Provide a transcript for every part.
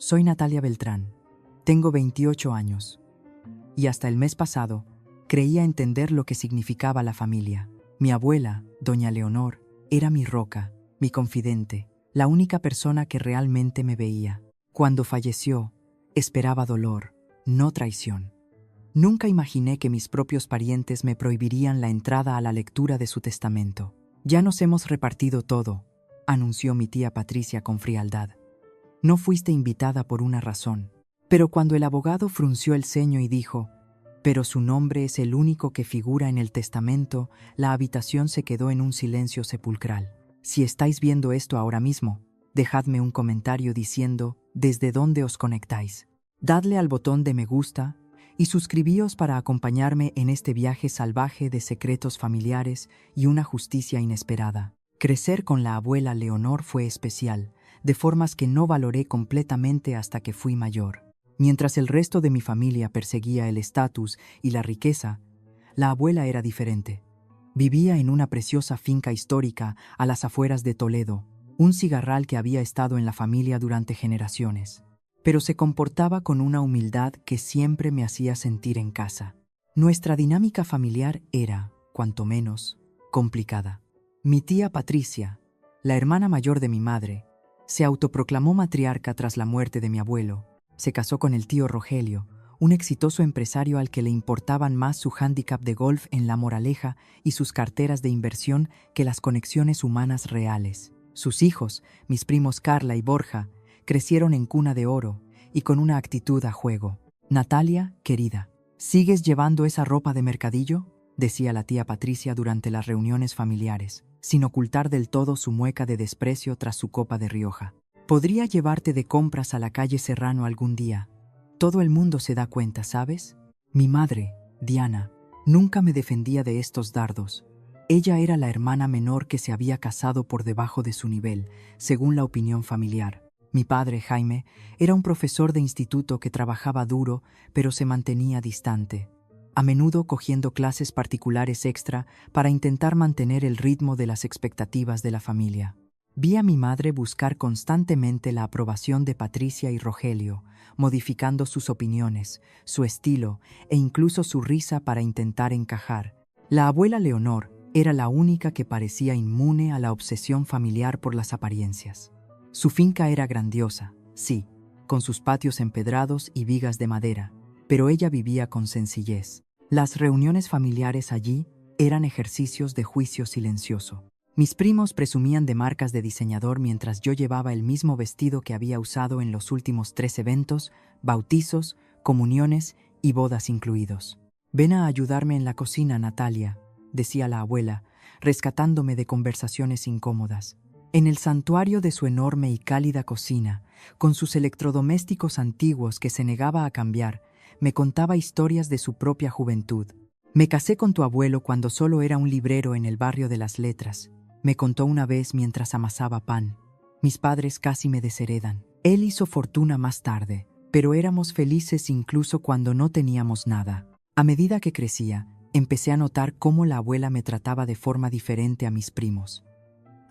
Soy Natalia Beltrán. Tengo 28 años. Y hasta el mes pasado, creía entender lo que significaba la familia. Mi abuela, doña Leonor, era mi roca, mi confidente, la única persona que realmente me veía. Cuando falleció, esperaba dolor, no traición. Nunca imaginé que mis propios parientes me prohibirían la entrada a la lectura de su testamento. Ya nos hemos repartido todo, anunció mi tía Patricia con frialdad. No fuiste invitada por una razón. Pero cuando el abogado frunció el ceño y dijo, pero su nombre es el único que figura en el testamento, la habitación se quedó en un silencio sepulcral. Si estáis viendo esto ahora mismo, dejadme un comentario diciendo desde dónde os conectáis. Dadle al botón de me gusta y suscribíos para acompañarme en este viaje salvaje de secretos familiares y una justicia inesperada. Crecer con la abuela Leonor fue especial, de formas que no valoré completamente hasta que fui mayor. Mientras el resto de mi familia perseguía el estatus y la riqueza, la abuela era diferente. Vivía en una preciosa finca histórica a las afueras de Toledo, un cigarral que había estado en la familia durante generaciones. Pero se comportaba con una humildad que siempre me hacía sentir en casa. Nuestra dinámica familiar era, cuanto menos, complicada. Mi tía Patricia, la hermana mayor de mi madre, se autoproclamó matriarca tras la muerte de mi abuelo. Se casó con el tío Rogelio, un exitoso empresario al que le importaban más su hándicap de golf en La Moraleja y sus carteras de inversión que las conexiones humanas reales. Sus hijos, mis primos Carla y Borja, crecieron en cuna de oro y con una actitud a juego. Natalia, querida, ¿sigues llevando esa ropa de mercadillo?, decía la tía Patricia durante las reuniones familiares, sin ocultar del todo su mueca de desprecio tras su copa de Rioja. Podría llevarte de compras a la calle Serrano algún día. Todo el mundo se da cuenta, ¿sabes? Mi madre, Diana, nunca me defendía de estos dardos. Ella era la hermana menor que se había casado por debajo de su nivel, según la opinión familiar. Mi padre, Jaime, era un profesor de instituto que trabajaba duro, pero se mantenía distante, a menudo cogiendo clases particulares extra para intentar mantener el ritmo de las expectativas de la familia. Vi a mi madre buscar constantemente la aprobación de Patricia y Rogelio, modificando sus opiniones, su estilo e incluso su risa para intentar encajar. La abuela Leonor era la única que parecía inmune a la obsesión familiar por las apariencias. Su finca era grandiosa, sí, con sus patios empedrados y vigas de madera, pero ella vivía con sencillez. Las reuniones familiares allí eran ejercicios de juicio silencioso. Mis primos presumían de marcas de diseñador mientras yo llevaba el mismo vestido que había usado en los últimos 3 eventos, bautizos, comuniones y bodas incluidos. «Ven a ayudarme en la cocina, Natalia», decía la abuela, rescatándome de conversaciones incómodas. En el santuario de su enorme y cálida cocina, con sus electrodomésticos antiguos que se negaba a cambiar, me contaba historias de su propia juventud. «Me casé con tu abuelo cuando solo era un librero en el barrio de las Letras», me contó una vez mientras amasaba pan. «Mis padres casi me desheredan. Él hizo fortuna más tarde, pero éramos felices incluso cuando no teníamos nada». A medida que crecía, empecé a notar cómo la abuela me trataba de forma diferente a mis primos.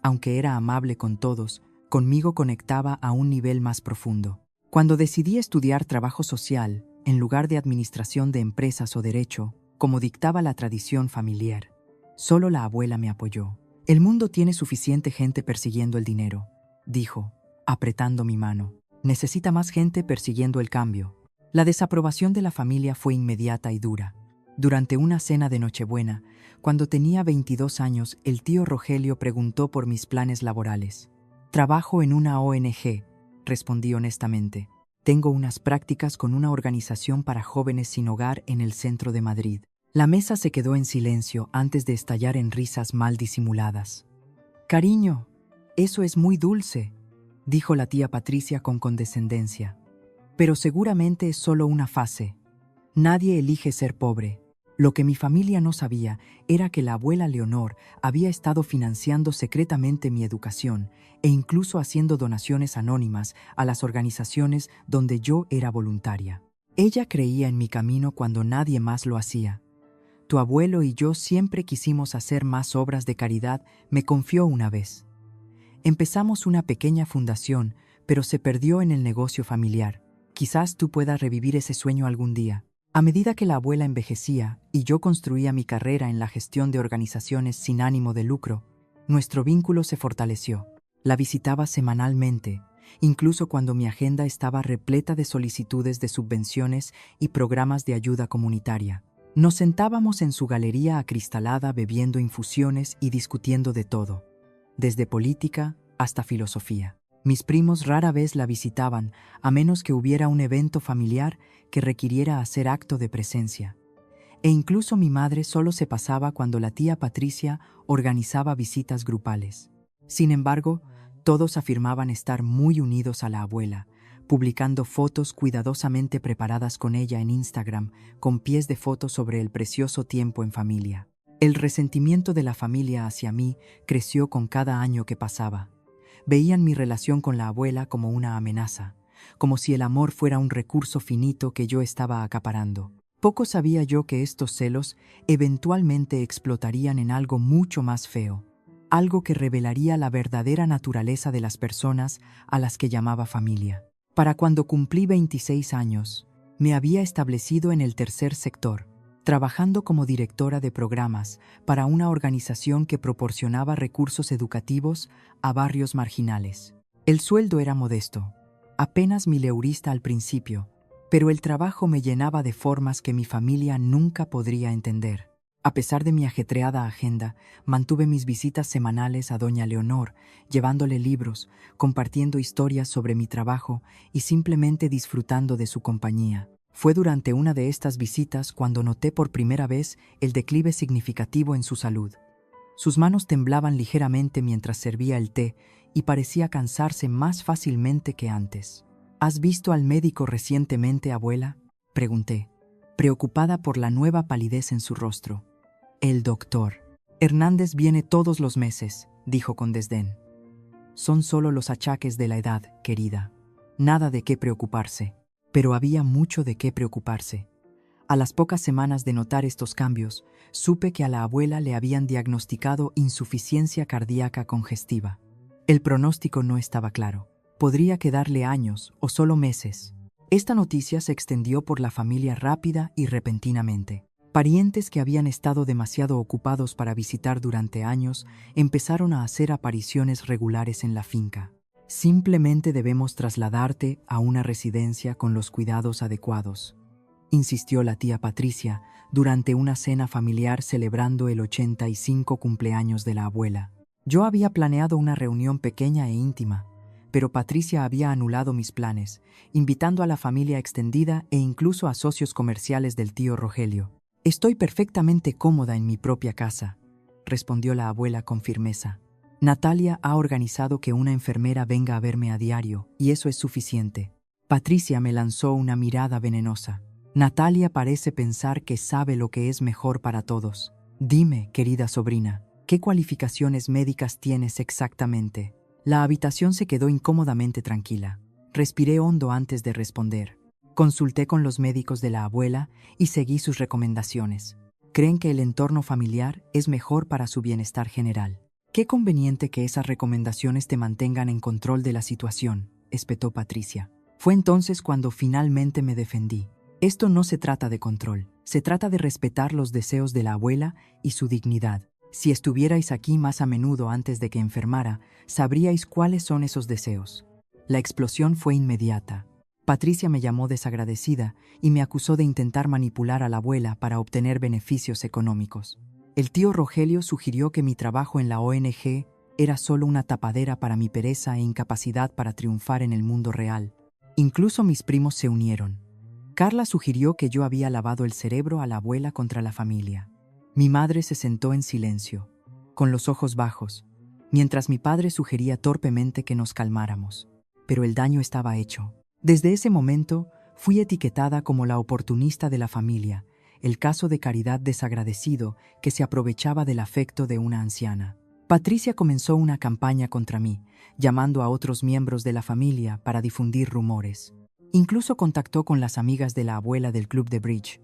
Aunque era amable con todos, conmigo conectaba a un nivel más profundo. Cuando decidí estudiar trabajo social, en lugar de administración de empresas o derecho, como dictaba la tradición familiar, solo la abuela me apoyó. «El mundo tiene suficiente gente persiguiendo el dinero», dijo, apretando mi mano. «Necesita más gente persiguiendo el cambio». La desaprobación de la familia fue inmediata y dura. Durante una cena de Nochebuena, cuando tenía 22 años, el tío Rogelio preguntó por mis planes laborales. «Trabajo en una ONG», respondí honestamente. «Tengo unas prácticas con una organización para jóvenes sin hogar en el centro de Madrid». La mesa se quedó en silencio antes de estallar en risas mal disimuladas. «Cariño, eso es muy dulce», dijo la tía Patricia con condescendencia. «Pero seguramente es solo una fase. Nadie elige ser pobre». Lo que mi familia no sabía era que la abuela Leonor había estado financiando secretamente mi educación e incluso haciendo donaciones anónimas a las organizaciones donde yo era voluntaria. Ella creía en mi camino cuando nadie más lo hacía. «Tu abuelo y yo siempre quisimos hacer más obras de caridad», me confió una vez. Empezamos una pequeña fundación pero se perdió en el negocio familiar. Quizás tú puedas revivir ese sueño algún día. A medida que la abuela envejecía y yo construía mi carrera en la gestión de organizaciones sin ánimo de lucro, nuestro vínculo se fortaleció. La visitaba semanalmente, incluso cuando mi agenda estaba repleta de solicitudes de subvenciones y programas de ayuda comunitaria. Nos sentábamos en su galería acristalada bebiendo infusiones y discutiendo de todo, desde política hasta filosofía. Mis primos rara vez la visitaban, a menos que hubiera un evento familiar que requiriera hacer acto de presencia. E incluso mi madre solo se pasaba cuando la tía Patricia organizaba visitas grupales. Sin embargo, todos afirmaban estar muy unidos a la abuela, publicando fotos cuidadosamente preparadas con ella en Instagram, con pies de fotos sobre el precioso tiempo en familia. El resentimiento de la familia hacia mí creció con cada año que pasaba. Veían mi relación con la abuela como una amenaza, como si el amor fuera un recurso finito que yo estaba acaparando. Poco sabía yo que estos celos eventualmente explotarían en algo mucho más feo, algo que revelaría la verdadera naturaleza de las personas a las que llamaba familia. Para cuando cumplí 26 años, me había establecido en el tercer sector, trabajando como directora de programas para una organización que proporcionaba recursos educativos a barrios marginales. El sueldo era modesto, apenas mileurista al principio, pero el trabajo me llenaba de formas que mi familia nunca podría entender. A pesar de mi ajetreada agenda, mantuve mis visitas semanales a doña Leonor, llevándole libros, compartiendo historias sobre mi trabajo y simplemente disfrutando de su compañía. Fue durante una de estas visitas cuando noté por primera vez el declive significativo en su salud. Sus manos temblaban ligeramente mientras servía el té y parecía cansarse más fácilmente que antes. ¿Has visto al médico recientemente, abuela?, pregunté, preocupada por la nueva palidez en su rostro. El doctor Hernández viene todos los meses, dijo con desdén. Son solo los achaques de la edad, querida. Nada de qué preocuparse. Pero había mucho de qué preocuparse. A las pocas semanas de notar estos cambios, supe que a la abuela le habían diagnosticado insuficiencia cardíaca congestiva. El pronóstico no estaba claro. Podría quedarle años o solo meses. Esta noticia se extendió por la familia rápida y repentinamente. Parientes que habían estado demasiado ocupados para visitar durante años empezaron a hacer apariciones regulares en la finca. Simplemente debemos trasladarte a una residencia con los cuidados adecuados, insistió la tía Patricia durante una cena familiar celebrando el 85 cumpleaños de la abuela. Yo había planeado una reunión pequeña e íntima, pero Patricia había anulado mis planes, invitando a la familia extendida e incluso a socios comerciales del tío Rogelio. Estoy perfectamente cómoda en mi propia casa, respondió la abuela con firmeza. Natalia ha organizado que una enfermera venga a verme a diario, y eso es suficiente. Patricia me lanzó una mirada venenosa. Natalia parece pensar que sabe lo que es mejor para todos. Dime, querida sobrina, ¿qué cualificaciones médicas tienes exactamente? La habitación se quedó incómodamente tranquila. Respiré hondo antes de responder. Consulté con los médicos de la abuela y seguí sus recomendaciones. Creen que el entorno familiar es mejor para su bienestar general. Qué conveniente que esas recomendaciones te mantengan en control de la situación, espetó Patricia. Fue entonces cuando finalmente me defendí. Esto no se trata de control, se trata de respetar los deseos de la abuela y su dignidad. Si estuvierais aquí más a menudo antes de que enfermara, sabríais cuáles son esos deseos. La explosión fue inmediata. Patricia me llamó desagradecida y me acusó de intentar manipular a la abuela para obtener beneficios económicos. El tío Rogelio sugirió que mi trabajo en la ONG era solo una tapadera para mi pereza e incapacidad para triunfar en el mundo real. Incluso mis primos se unieron. Carla sugirió que yo había lavado el cerebro a la abuela contra la familia. Mi madre se sentó en silencio, con los ojos bajos, mientras mi padre sugería torpemente que nos calmáramos. Pero el daño estaba hecho. Desde ese momento, fui etiquetada como la oportunista de la familia, el caso de caridad desagradecido que se aprovechaba del afecto de una anciana. Patricia comenzó una campaña contra mí, llamando a otros miembros de la familia para difundir rumores. Incluso contactó con las amigas de la abuela del club de bridge,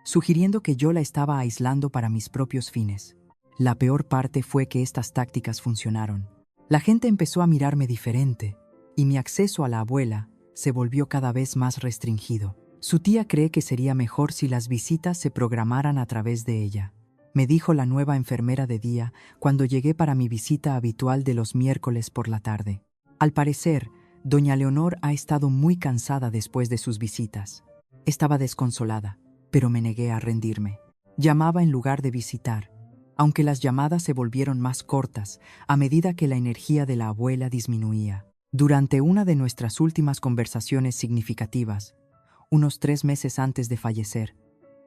sugiriendo que yo la estaba aislando para mis propios fines. La peor parte fue que estas tácticas funcionaron. La gente empezó a mirarme diferente. y mi acceso a la abuela se volvió cada vez más restringido. Su tía cree que sería mejor si las visitas se programaran a través de ella, me dijo la nueva enfermera de día cuando llegué para mi visita habitual de los miércoles por la tarde. Al parecer, doña Leonor ha estado muy cansada después de sus visitas. Estaba desconsolada, pero me negué a rendirme. Llamaba en lugar de visitar, aunque las llamadas se volvieron más cortas a medida que la energía de la abuela disminuía. Durante una de nuestras últimas conversaciones significativas, unos 3 meses antes de fallecer,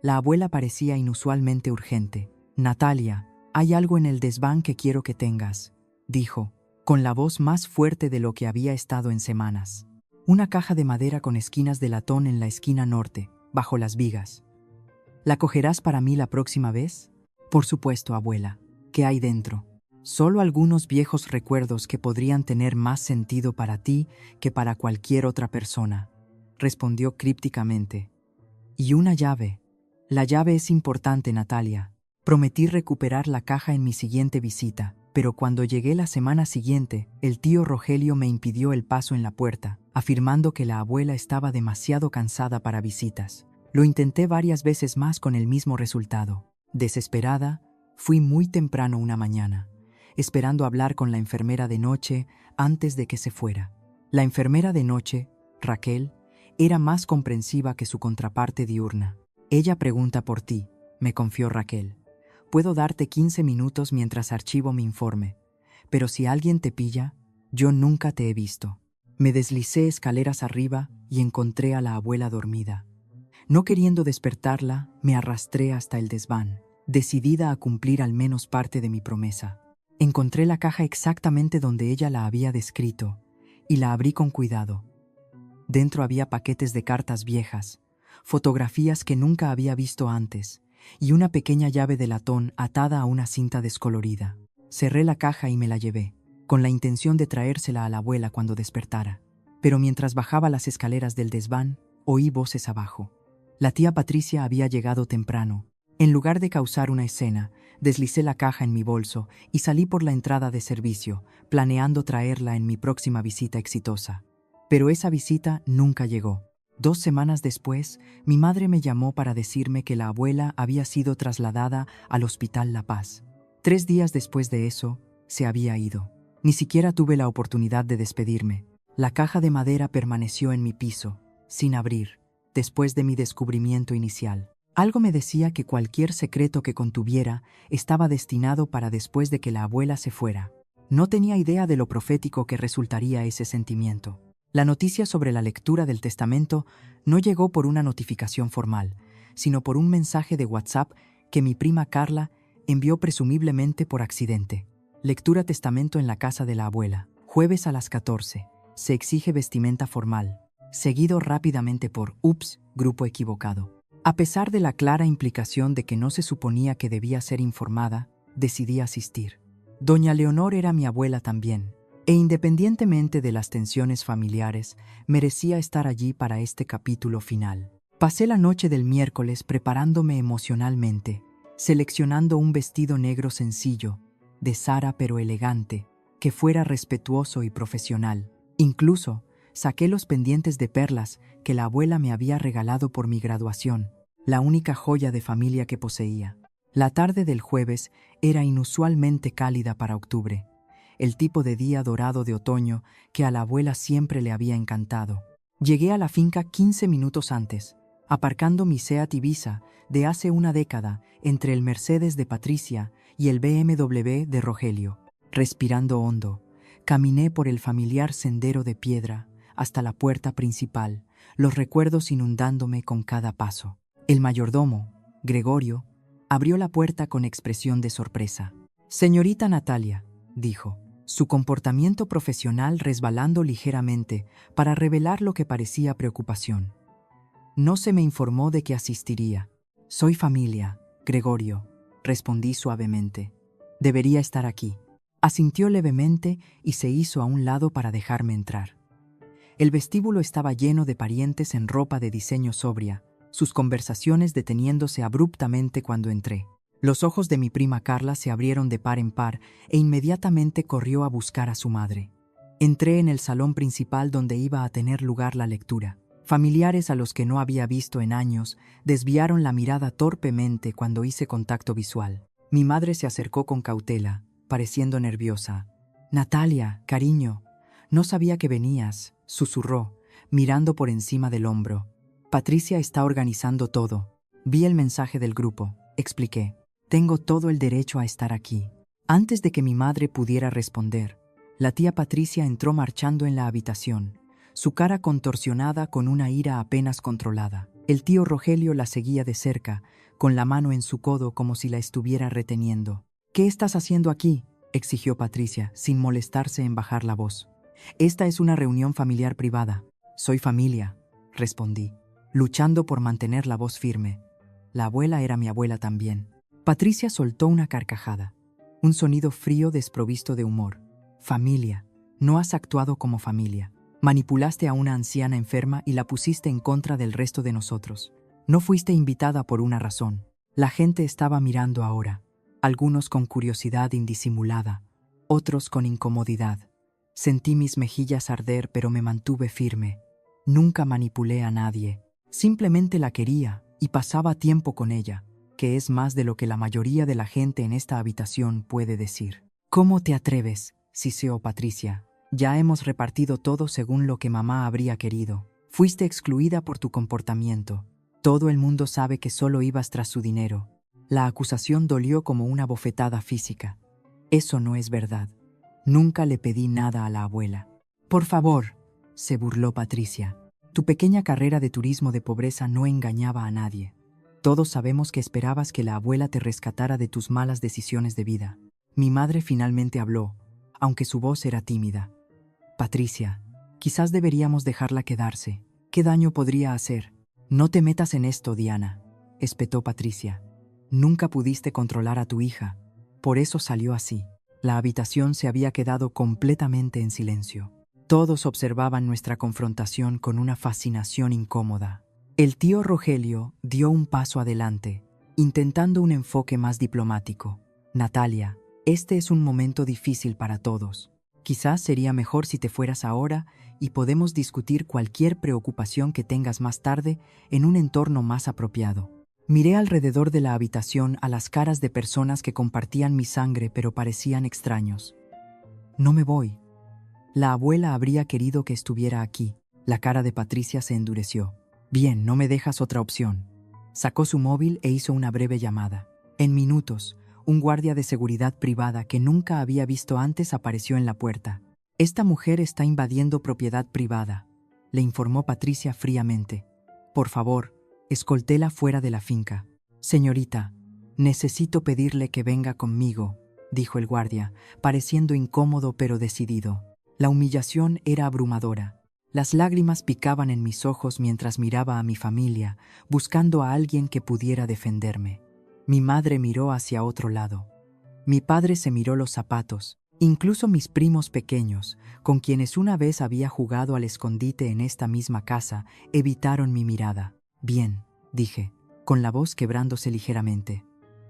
la abuela parecía inusualmente urgente. «Natalia, hay algo en el desván que quiero que tengas», dijo, con la voz más fuerte de lo que había estado en semanas. Una caja de madera con esquinas de latón en la esquina norte, bajo las vigas. ¿La cogerás para mí la próxima vez? Por supuesto, abuela. ¿Qué hay dentro? Solo algunos viejos recuerdos que podrían tener más sentido para ti que para cualquier otra persona, respondió crípticamente. Y una llave. La llave es importante, Natalia. Prometí recuperar la caja en mi siguiente visita, pero cuando llegué la semana siguiente, el tío Rogelio me impidió el paso en la puerta, afirmando que la abuela estaba demasiado cansada para visitas. Lo intenté varias veces más con el mismo resultado. Desesperada, fui muy temprano una mañana, esperando hablar con la enfermera de noche antes de que se fuera. La enfermera de noche, Raquel, era más comprensiva que su contraparte diurna. Ella pregunta por ti, me confió Raquel. Puedo darte 15 minutos mientras archivo mi informe, pero si alguien te pilla, yo nunca te he visto. Me deslicé escaleras arriba y encontré a la abuela dormida. No queriendo despertarla, me arrastré hasta el desván, decidida a cumplir al menos parte de mi promesa. Encontré la caja exactamente donde ella la había descrito y la abrí con cuidado. Dentro había paquetes de cartas viejas, fotografías que nunca había visto antes y una pequeña llave de latón atada a una cinta descolorida. Cerré la caja y me la llevé, con la intención de traérsela a la abuela cuando despertara. Pero mientras bajaba las escaleras del desván, oí voces abajo. La tía Patricia había llegado temprano. En lugar de causar una escena, deslicé la caja en mi bolso y salí por la entrada de servicio, planeando traerla en mi próxima visita exitosa. Pero esa visita nunca llegó. 2 semanas después, mi madre me llamó para decirme que la abuela había sido trasladada al Hospital La Paz. 3 días después de eso, se había ido. Ni siquiera tuve la oportunidad de despedirme. La caja de madera permaneció en mi piso, sin abrir, después de mi descubrimiento inicial. Algo me decía que cualquier secreto que contuviera estaba destinado para después de que la abuela se fuera. No tenía idea de lo profético que resultaría ese sentimiento. La noticia sobre la lectura del testamento no llegó por una notificación formal, sino por un mensaje de WhatsApp que mi prima Carla envió presumiblemente por accidente. Lectura testamento en la casa de la abuela. Jueves a las 14. Se exige vestimenta formal. Seguido rápidamente por «Ups, grupo equivocado». A pesar de la clara implicación de que no se suponía que debía ser informada, decidí asistir. Doña Leonor era mi abuela también, e independientemente de las tensiones familiares, merecía estar allí para este capítulo final. Pasé la noche del miércoles preparándome emocionalmente, seleccionando un vestido negro sencillo, de Zara pero elegante, que fuera respetuoso y profesional. Incluso, saqué los pendientes de perlas que la abuela me había regalado por mi graduación, la única joya de familia que poseía. La tarde del jueves era inusualmente cálida para octubre, el tipo de día dorado de otoño que a la abuela siempre le había encantado. Llegué a la finca 15 minutos antes, aparcando mi Seat Ibiza de hace una década entre el Mercedes de Patricia y el BMW de Rogelio. Respirando hondo, caminé por el familiar sendero de piedra hasta la puerta principal, los recuerdos inundándome con cada paso. El mayordomo, Gregorio, abrió la puerta con expresión de sorpresa. «Señorita Natalia», dijo, su comportamiento profesional resbalando ligeramente para revelar lo que parecía preocupación. «No se me informó de que asistiría». «Soy familia, Gregorio», respondí suavemente. «Debería estar aquí». Asintió levemente y se hizo a un lado para dejarme entrar. El vestíbulo estaba lleno de parientes en ropa de diseño sobria, sus conversaciones deteniéndose abruptamente cuando entré. Los ojos de mi prima Carla se abrieron de par en par e inmediatamente corrió a buscar a su madre. Entré en el salón principal donde iba a tener lugar la lectura. Familiares a los que no había visto en años desviaron la mirada torpemente cuando hice contacto visual. Mi madre se acercó con cautela, pareciendo nerviosa. «Natalia, cariño, no sabía que venías», susurró, mirando por encima del hombro. «Patricia está organizando todo. Vi el mensaje del grupo», expliqué. «Tengo todo el derecho a estar aquí». Antes de que mi madre pudiera responder, la tía Patricia entró marchando en la habitación, su cara contorsionada con una ira apenas controlada. El tío Rogelio la seguía de cerca, con la mano en su codo como si la estuviera reteniendo. «¿Qué estás haciendo aquí?», exigió Patricia, sin molestarse en bajar la voz. «Esta es una reunión familiar privada». «Soy familia», respondí, luchando por mantener la voz firme. La abuela era mi abuela también. Patricia soltó una carcajada, un sonido frío desprovisto de humor. «Familia, no has actuado como familia. Manipulaste a una anciana enferma y la pusiste en contra del resto de nosotros. No fuiste invitada por una razón. La gente estaba mirando ahora, algunos con curiosidad indisimulada, otros con incomodidad. Sentí mis mejillas arder, pero me mantuve firme. Nunca manipulé a nadie. Simplemente la quería y pasaba tiempo con ella, que es más de lo que la mayoría de la gente en esta habitación puede decir». «¿Cómo te atreves?», siseó Patricia. «Ya hemos repartido todo según lo que mamá habría querido. Fuiste excluida por tu comportamiento. Todo el mundo sabe que solo ibas tras su dinero». La acusación dolió como una bofetada física. «Eso no es verdad. Nunca le pedí nada a la abuela». «Por favor», se burló Patricia. «Tu pequeña carrera de turismo de pobreza no engañaba a nadie. Todos sabemos que esperabas que la abuela te rescatara de tus malas decisiones de vida». Mi madre finalmente habló, aunque su voz era tímida. «Patricia, quizás deberíamos dejarla quedarse. ¿Qué daño podría hacer?» «No te metas en esto, Diana», espetó Patricia. «Nunca pudiste controlar a tu hija. Por eso salió así». La habitación se había quedado completamente en silencio. Todos observaban nuestra confrontación con una fascinación incómoda. El tío Rogelio dio un paso adelante, intentando un enfoque más diplomático. «Natalia, este es un momento difícil para todos. Quizás sería mejor si te fueras ahora y podemos discutir cualquier preocupación que tengas más tarde en un entorno más apropiado». Miré alrededor de la habitación a las caras de personas que compartían mi sangre pero parecían extraños. «No me voy. La abuela habría querido que estuviera aquí». La cara de Patricia se endureció. «Bien, no me dejas otra opción». Sacó su móvil e hizo una breve llamada. En minutos, un guardia de seguridad privada que nunca había visto antes apareció en la puerta. «Esta mujer está invadiendo propiedad privada», le informó Patricia fríamente. «Por favor, escoltéla fuera de la finca». «Señorita, necesito pedirle que venga conmigo», dijo el guardia, pareciendo incómodo pero decidido. La humillación era abrumadora. Las lágrimas picaban en mis ojos mientras miraba a mi familia, buscando a alguien que pudiera defenderme. Mi madre miró hacia otro lado. Mi padre se miró los zapatos. Incluso mis primos pequeños, con quienes una vez había jugado al escondite en esta misma casa, evitaron mi mirada. «Bien», dije, con la voz quebrándose ligeramente.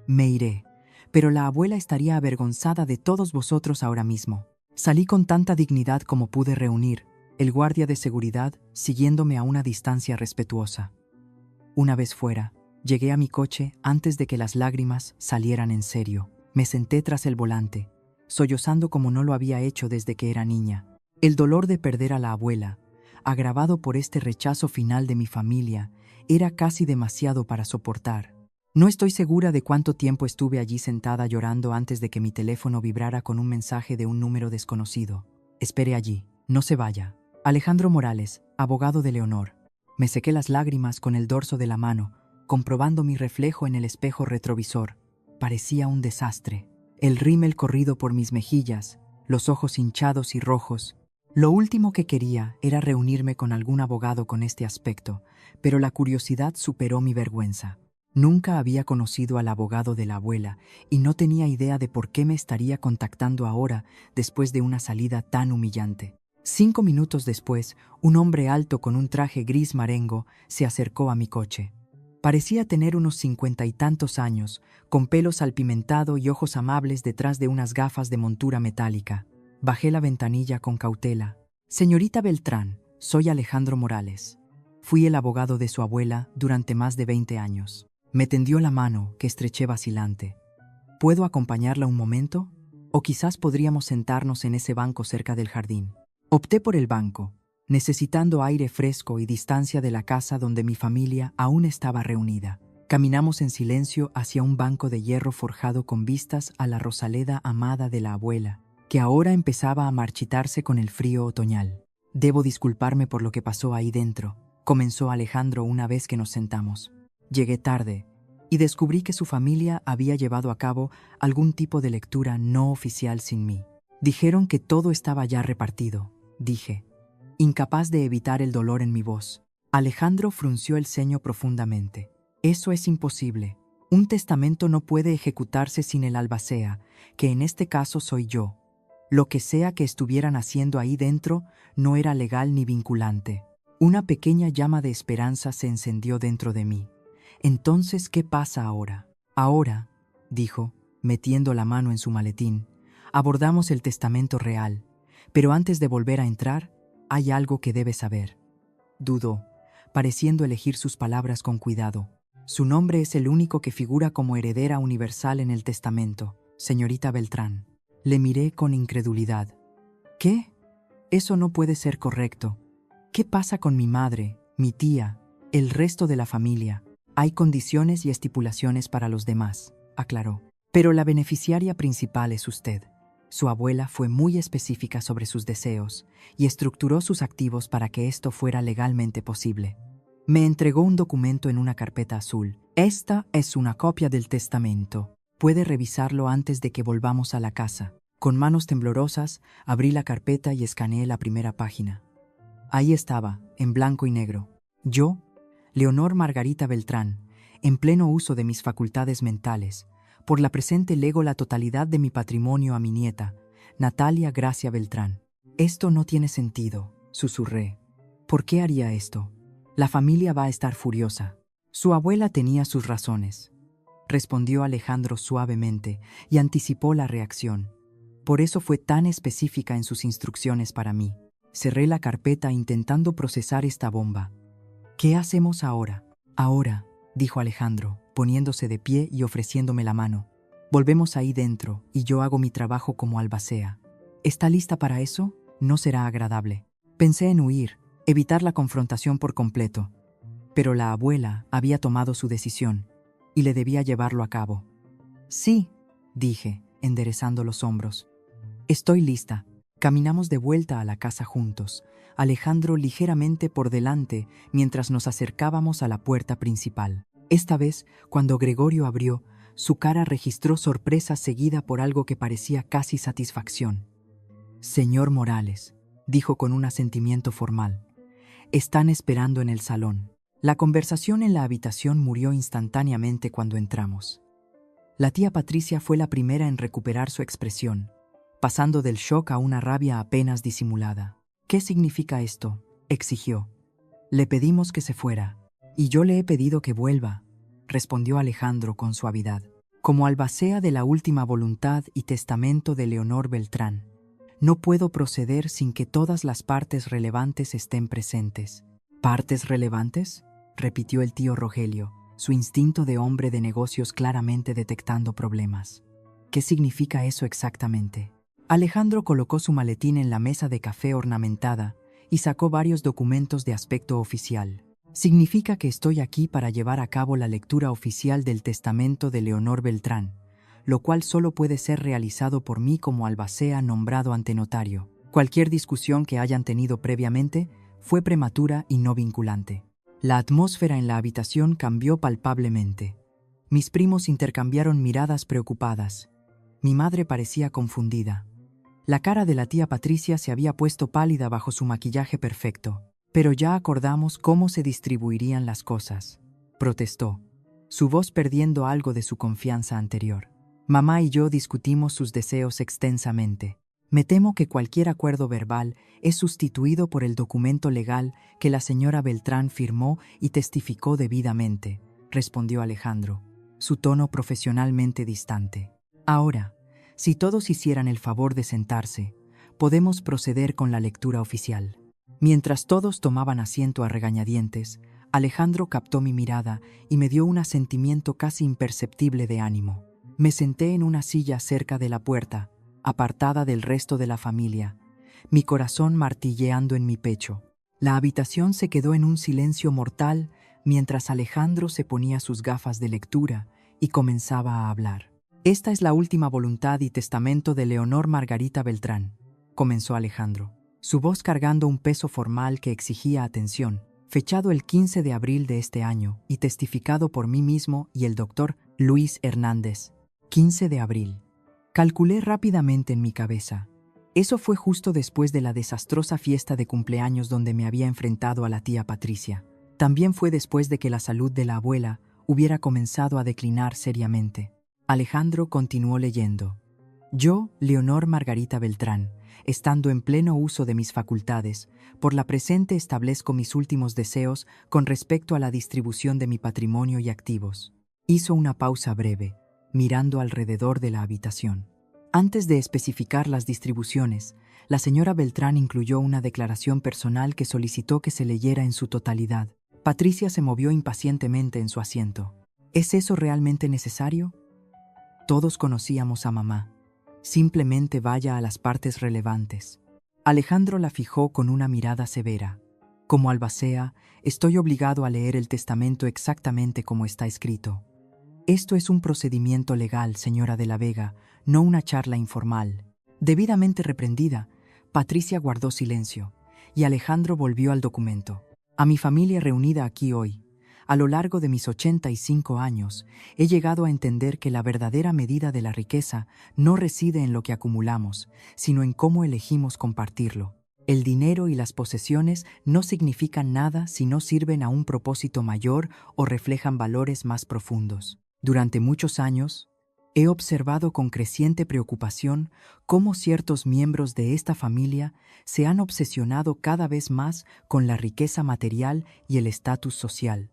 «Me iré, pero la abuela estaría avergonzada de todos vosotros ahora mismo». Salí con tanta dignidad como pude reunir, el guardia de seguridad siguiéndome a una distancia respetuosa. Una vez fuera, llegué a mi coche antes de que las lágrimas salieran en serio. Me senté tras el volante, sollozando como no lo había hecho desde que era niña. El dolor de perder a la abuela, agravado por este rechazo final de mi familia, era casi demasiado para soportar. No estoy segura de cuánto tiempo estuve allí sentada llorando antes de que mi teléfono vibrara con un mensaje de un número desconocido. «Espere allí, no se vaya. Alejandro Morales, abogado de Leonor». Me sequé las lágrimas con el dorso de la mano, comprobando mi reflejo en el espejo retrovisor. Parecía un desastre. El rímel corrido por mis mejillas, los ojos hinchados y rojos. Lo último que quería era reunirme con algún abogado con este aspecto, pero la curiosidad superó mi vergüenza. Nunca había conocido al abogado de la abuela y no tenía idea de por qué me estaría contactando ahora después de una salida tan humillante. 5 minutos después, un hombre alto con un traje gris marengo se acercó a mi coche. Parecía tener unos 50 y tantos años, con pelo salpimentado y ojos amables detrás de unas gafas de montura metálica. Bajé la ventanilla con cautela. Señorita Beltrán, soy Alejandro Morales. Fui el abogado de su abuela durante más de 20 años. Me tendió la mano, que estreché vacilante. ¿Puedo acompañarla un momento? O quizás podríamos sentarnos en ese banco cerca del jardín. Opté por el banco, necesitando aire fresco y distancia de la casa donde mi familia aún estaba reunida. Caminamos en silencio hacia un banco de hierro forjado con vistas a la Rosaleda amada de la abuela, que ahora empezaba a marchitarse con el frío otoñal. Debo disculparme por lo que pasó ahí dentro, comenzó Alejandro una vez que nos sentamos. Llegué tarde y descubrí que su familia había llevado a cabo algún tipo de lectura no oficial sin mí. Dijeron que todo estaba ya repartido, dije, incapaz de evitar el dolor en mi voz. Alejandro frunció el ceño profundamente. Eso es imposible. Un testamento no puede ejecutarse sin el albacea, que en este caso soy yo. Lo que sea que estuvieran haciendo ahí dentro no era legal ni vinculante. Una pequeña llama de esperanza se encendió dentro de mí. Entonces, ¿qué pasa ahora? Ahora, dijo, metiendo la mano en su maletín, abordamos el testamento real, pero antes de volver a entrar, hay algo que debe saber. Dudó, pareciendo elegir sus palabras con cuidado. Su nombre es el único que figura como heredera universal en el testamento, señorita Beltrán. Le miré con incredulidad. ¿Qué? Eso no puede ser correcto. ¿Qué pasa con mi madre, mi tía, el resto de la familia? Hay condiciones y estipulaciones para los demás, aclaró. Pero la beneficiaria principal es usted. Su abuela fue muy específica sobre sus deseos y estructuró sus activos para que esto fuera legalmente posible. Me entregó un documento en una carpeta azul. Esta es una copia del testamento. Puede revisarlo antes de que volvamos a la casa. Con manos temblorosas, abrí la carpeta y escaneé la primera página. Ahí estaba, en blanco y negro. Yo, Leonor Margarita Beltrán, en pleno uso de mis facultades mentales, por la presente lego la totalidad de mi patrimonio a mi nieta, Natalia Gracia Beltrán. Esto no tiene sentido, susurré. ¿Por qué haría esto? La familia va a estar furiosa. Su abuela tenía sus razones, respondió Alejandro suavemente y anticipó la reacción. Por eso fue tan específica en sus instrucciones para mí. Cerré la carpeta intentando procesar esta bomba. ¿Qué hacemos ahora? Ahora, dijo Alejandro, poniéndose de pie y ofreciéndome la mano. Volvemos ahí dentro y yo hago mi trabajo como albacea. ¿Está lista para eso? No será agradable. Pensé en huir, evitar la confrontación por completo. Pero la abuela había tomado su decisión y le debía llevarlo a cabo. Sí, dije, enderezando los hombros. Estoy lista. Caminamos de vuelta a la casa juntos, Alejandro ligeramente por delante mientras nos acercábamos a la puerta principal. Esta vez, cuando Gregorio abrió, su cara registró sorpresa seguida por algo que parecía casi satisfacción. Señor Morales, dijo con un asentimiento formal, están esperando en el salón. La conversación en la habitación murió instantáneamente cuando entramos. La tía Patricia fue la primera en recuperar su expresión, pasando del shock a una rabia apenas disimulada. ¿Qué significa esto?, exigió. Le pedimos que se fuera. Y yo le he pedido que vuelva, respondió Alejandro con suavidad. Como albacea de la última voluntad y testamento de Leonor Beltrán, no puedo proceder sin que todas las partes relevantes estén presentes. ¿Partes relevantes?, repitió el tío Rogelio, su instinto de hombre de negocios claramente detectando problemas. ¿Qué significa eso exactamente? Alejandro colocó su maletín en la mesa de café ornamentada y sacó varios documentos de aspecto oficial. Significa que estoy aquí para llevar a cabo la lectura oficial del testamento de Leonor Beltrán, lo cual solo puede ser realizado por mí como albacea nombrado ante notario. Cualquier discusión que hayan tenido previamente fue prematura y no vinculante. La atmósfera en la habitación cambió palpablemente. Mis primos intercambiaron miradas preocupadas. Mi madre parecía confundida. La cara de la tía Patricia se había puesto pálida bajo su maquillaje perfecto. Pero ya acordamos cómo se distribuirían las cosas, protestó, su voz perdiendo algo de su confianza anterior. Mamá y yo discutimos sus deseos extensamente. Me temo que cualquier acuerdo verbal es sustituido por el documento legal que la señora Beltrán firmó y testificó debidamente, respondió Alejandro, su tono profesionalmente distante. Ahora, si todos hicieran el favor de sentarse, podemos proceder con la lectura oficial. Mientras todos tomaban asiento a regañadientes, Alejandro captó mi mirada y me dio un asentimiento casi imperceptible de ánimo. Me senté en una silla cerca de la puerta, apartada del resto de la familia, mi corazón martilleando en mi pecho. La habitación se quedó en un silencio mortal mientras Alejandro se ponía sus gafas de lectura y comenzaba a hablar. «Esta es la última voluntad y testamento de Leonor Margarita Beltrán», comenzó Alejandro, su voz cargando un peso formal que exigía atención. «Fechado el 15 de abril de este año y testificado por mí mismo y el doctor Luis Hernández. 15 de abril. Calculé rápidamente en mi cabeza. Eso fue justo después de la desastrosa fiesta de cumpleaños donde me había enfrentado a la tía Patricia. También fue después de que la salud de la abuela hubiera comenzado a declinar seriamente». Alejandro continuó leyendo. «Yo, Leonor Margarita Beltrán, estando en pleno uso de mis facultades, por la presente establezco mis últimos deseos con respecto a la distribución de mi patrimonio y activos». Hizo una pausa breve, mirando alrededor de la habitación. Antes de especificar las distribuciones, la señora Beltrán incluyó una declaración personal que solicitó que se leyera en su totalidad. Patricia se movió impacientemente en su asiento. ¿Es eso realmente necesario? Todos conocíamos a mamá. Simplemente vaya a las partes relevantes. Alejandro la fijó con una mirada severa. Como albacea, estoy obligado a leer el testamento exactamente como está escrito. Esto es un procedimiento legal, señora de la Vega, no una charla informal. Debidamente reprendida, Patricia guardó silencio, y Alejandro volvió al documento. A mi familia reunida aquí hoy, a lo largo de mis 85 años, he llegado a entender que la verdadera medida de la riqueza no reside en lo que acumulamos, sino en cómo elegimos compartirlo. El dinero y las posesiones no significan nada si no sirven a un propósito mayor o reflejan valores más profundos. Durante muchos años, he observado con creciente preocupación cómo ciertos miembros de esta familia se han obsesionado cada vez más con la riqueza material y el estatus social,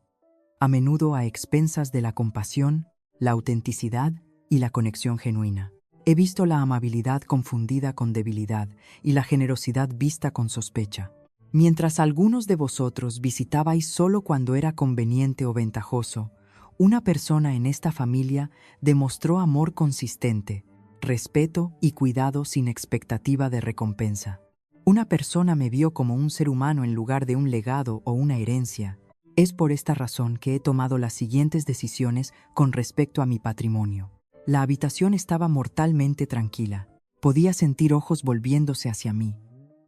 a menudo a expensas de la compasión, la autenticidad y la conexión genuina. He visto la amabilidad confundida con debilidad y la generosidad vista con sospecha. Mientras algunos de vosotros visitabais solo cuando era conveniente o ventajoso, una persona en esta familia demostró amor consistente, respeto y cuidado sin expectativa de recompensa. Una persona me vio como un ser humano en lugar de un legado o una herencia. Es por esta razón que he tomado las siguientes decisiones con respecto a mi patrimonio. La habitación estaba mortalmente tranquila. Podía sentir ojos volviéndose hacia mí,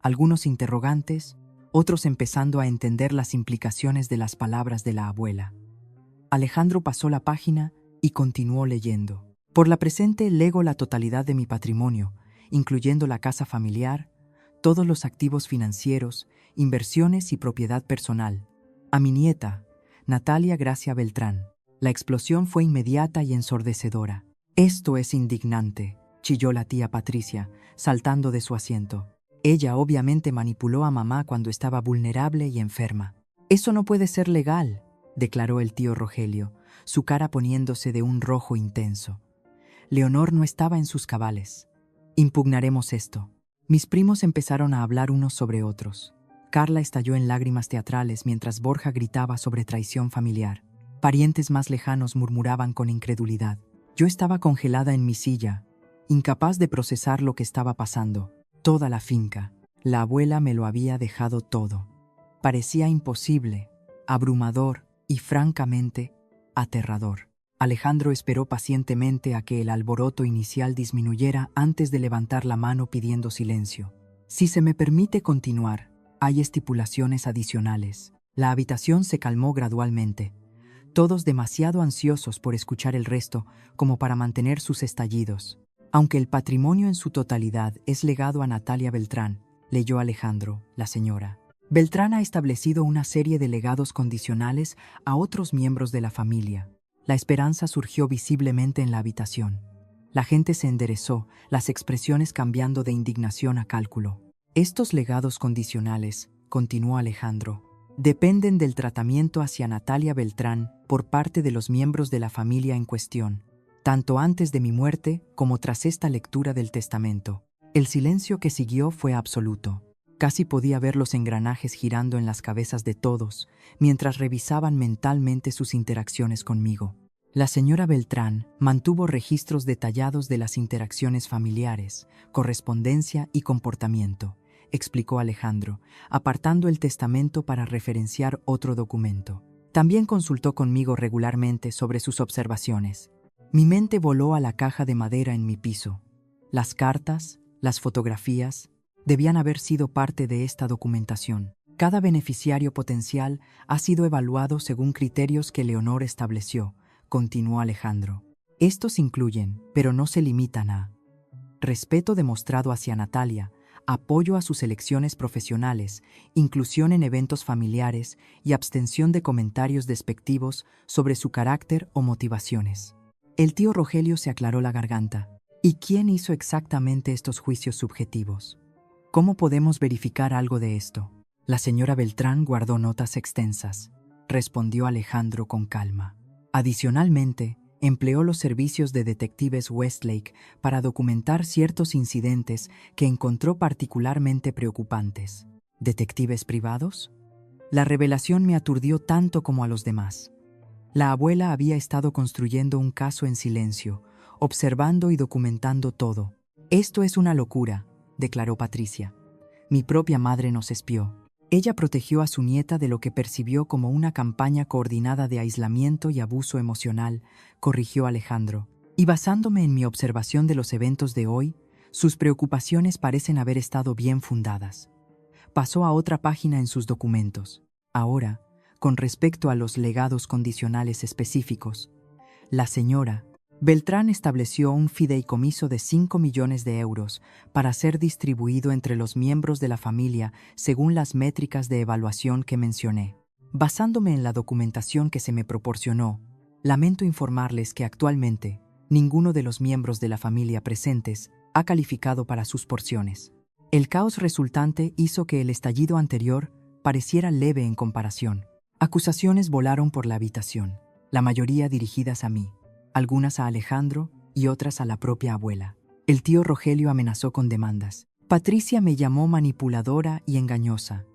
algunos interrogantes, otros empezando a entender las implicaciones de las palabras de la abuela. Alejandro pasó la página y continuó leyendo. Por la presente lego la totalidad de mi patrimonio, incluyendo la casa familiar, todos los activos financieros, inversiones y propiedad personal, a mi nieta, Natalia Gracia Beltrán. La explosión fue inmediata y ensordecedora. «Esto es indignante», chilló la tía Patricia, saltando de su asiento. Ella obviamente manipuló a mamá cuando estaba vulnerable y enferma. «Eso no puede ser legal», declaró el tío Rogelio, su cara poniéndose de un rojo intenso. Leonor no estaba en sus cabales. «Impugnaremos esto». Mis primos empezaron a hablar unos sobre otros. Carla estalló en lágrimas teatrales mientras Borja gritaba sobre traición familiar. Parientes más lejanos murmuraban con incredulidad. Yo estaba congelada en mi silla, incapaz de procesar lo que estaba pasando. Toda la finca, la abuela me lo había dejado todo. Parecía imposible, abrumador y francamente aterrador. Alejandro esperó pacientemente a que el alboroto inicial disminuyera antes de levantar la mano pidiendo silencio. «Si se me permite continuar, hay estipulaciones adicionales». La habitación se calmó gradualmente, todos demasiado ansiosos por escuchar el resto como para mantener sus estallidos. «Aunque el patrimonio en su totalidad es legado a Natalia Beltrán», leyó Alejandro, la señora. «Beltrán ha establecido una serie de legados condicionales a otros miembros de la familia». La esperanza surgió visiblemente en la habitación. La gente se enderezó, las expresiones cambiando de indignación a cálculo. «Estos legados condicionales», continuó Alejandro, «dependen del tratamiento hacia Natalia Beltrán por parte de los miembros de la familia en cuestión, tanto antes de mi muerte como tras esta lectura del testamento. El silencio que siguió fue absoluto. Casi podía ver los engranajes girando en las cabezas de todos, mientras revisaban mentalmente sus interacciones conmigo. La señora Beltrán mantuvo registros detallados de las interacciones familiares, correspondencia y comportamiento, explicó Alejandro, apartando el testamento para referenciar otro documento. También consultó conmigo regularmente sobre sus observaciones. Mi mente voló a la caja de madera en mi piso. Las cartas, las fotografías, debían haber sido parte de esta documentación. Cada beneficiario potencial ha sido evaluado según criterios que Leonor estableció, continuó Alejandro. Estos incluyen, pero no se limitan a: respeto demostrado hacia Natalia, apoyo a sus elecciones profesionales, inclusión en eventos familiares y abstención de comentarios despectivos sobre su carácter o motivaciones. El tío Rogelio se aclaró la garganta. ¿Y quién hizo exactamente estos juicios subjetivos? ¿Cómo podemos verificar algo de esto? La señora Beltrán guardó notas extensas, respondió Alejandro con calma. Adicionalmente, empleó los servicios de detectives Westlake para documentar ciertos incidentes que encontró particularmente preocupantes. ¿Detectives privados? La revelación me aturdió tanto como a los demás. La abuela había estado construyendo un caso en silencio, observando y documentando todo. Esto es una locura, declaró Patricia. Mi propia madre nos espió. Ella protegió a su nieta de lo que percibió como una campaña coordinada de aislamiento y abuso emocional, corrigió Alejandro. Y basándome en mi observación de los eventos de hoy, sus preocupaciones parecen haber estado bien fundadas. Pasó a otra página en sus documentos. Ahora, con respecto a los legados condicionales específicos, la señora Beltrán estableció un fideicomiso de 5 millones de euros para ser distribuido entre los miembros de la familia según las métricas de evaluación que mencioné. Basándome en la documentación que se me proporcionó, lamento informarles que actualmente ninguno de los miembros de la familia presentes ha calificado para sus porciones. El caos resultante hizo que el estallido anterior pareciera leve en comparación. Acusaciones volaron por la habitación, la mayoría dirigidas a mí, algunas a Alejandro y otras a la propia abuela. El tío Rogelio amenazó con demandas. Patricia me llamó manipuladora y engañosa,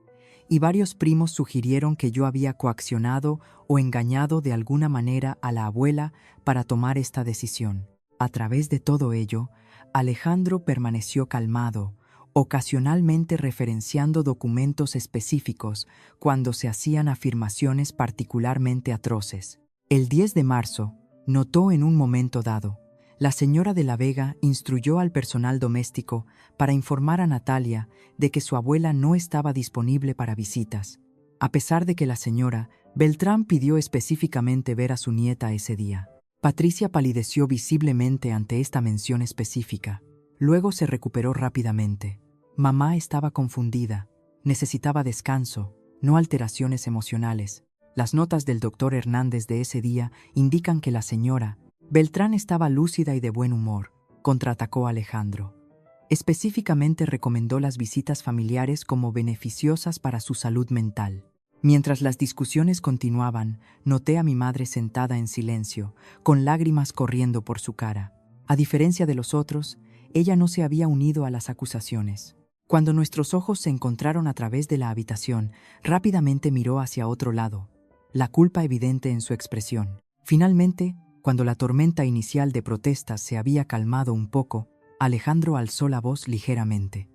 y varios primos sugirieron que yo había coaccionado o engañado de alguna manera a la abuela para tomar esta decisión. A través de todo ello, Alejandro permaneció calmado, ocasionalmente referenciando documentos específicos cuando se hacían afirmaciones particularmente atroces. El 10 de marzo, notó en un momento dado, la señora de la Vega instruyó al personal doméstico para informar a Natalia de que su abuela no estaba disponible para visitas, a pesar de que la señora Beltrán pidió específicamente ver a su nieta ese día. Patricia palideció visiblemente ante esta mención específica. Luego se recuperó rápidamente. Mamá estaba confundida, necesitaba descanso, no alteraciones emocionales. Las notas del doctor Hernández de ese día indican que la señora Beltrán estaba lúcida y de buen humor, contraatacó Alejandro. Específicamente recomendó las visitas familiares como beneficiosas para su salud mental. Mientras las discusiones continuaban, noté a mi madre sentada en silencio, con lágrimas corriendo por su cara. A diferencia de los otros, ella no se había unido a las acusaciones. Cuando nuestros ojos se encontraron a través de la habitación, rápidamente miró hacia otro lado, la culpa evidente en su expresión. Finalmente, cuando la tormenta inicial de protestas se había calmado un poco, Alejandro alzó la voz ligeramente.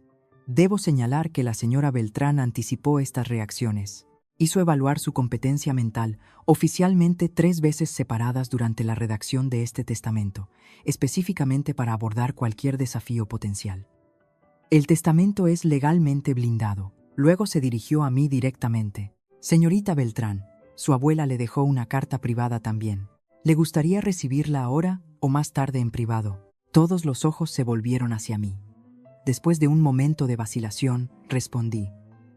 Debo señalar que la señora Beltrán anticipó estas reacciones. Hizo evaluar su competencia mental oficialmente 3 veces separadas durante la redacción de este testamento, específicamente para abordar cualquier desafío potencial. El testamento es legalmente blindado. Luego se dirigió a mí directamente. Señorita Beltrán, su abuela le dejó una carta privada también. ¿Le gustaría recibirla ahora o más tarde en privado? Todos los ojos se volvieron hacia mí. Después de un momento de vacilación, respondí: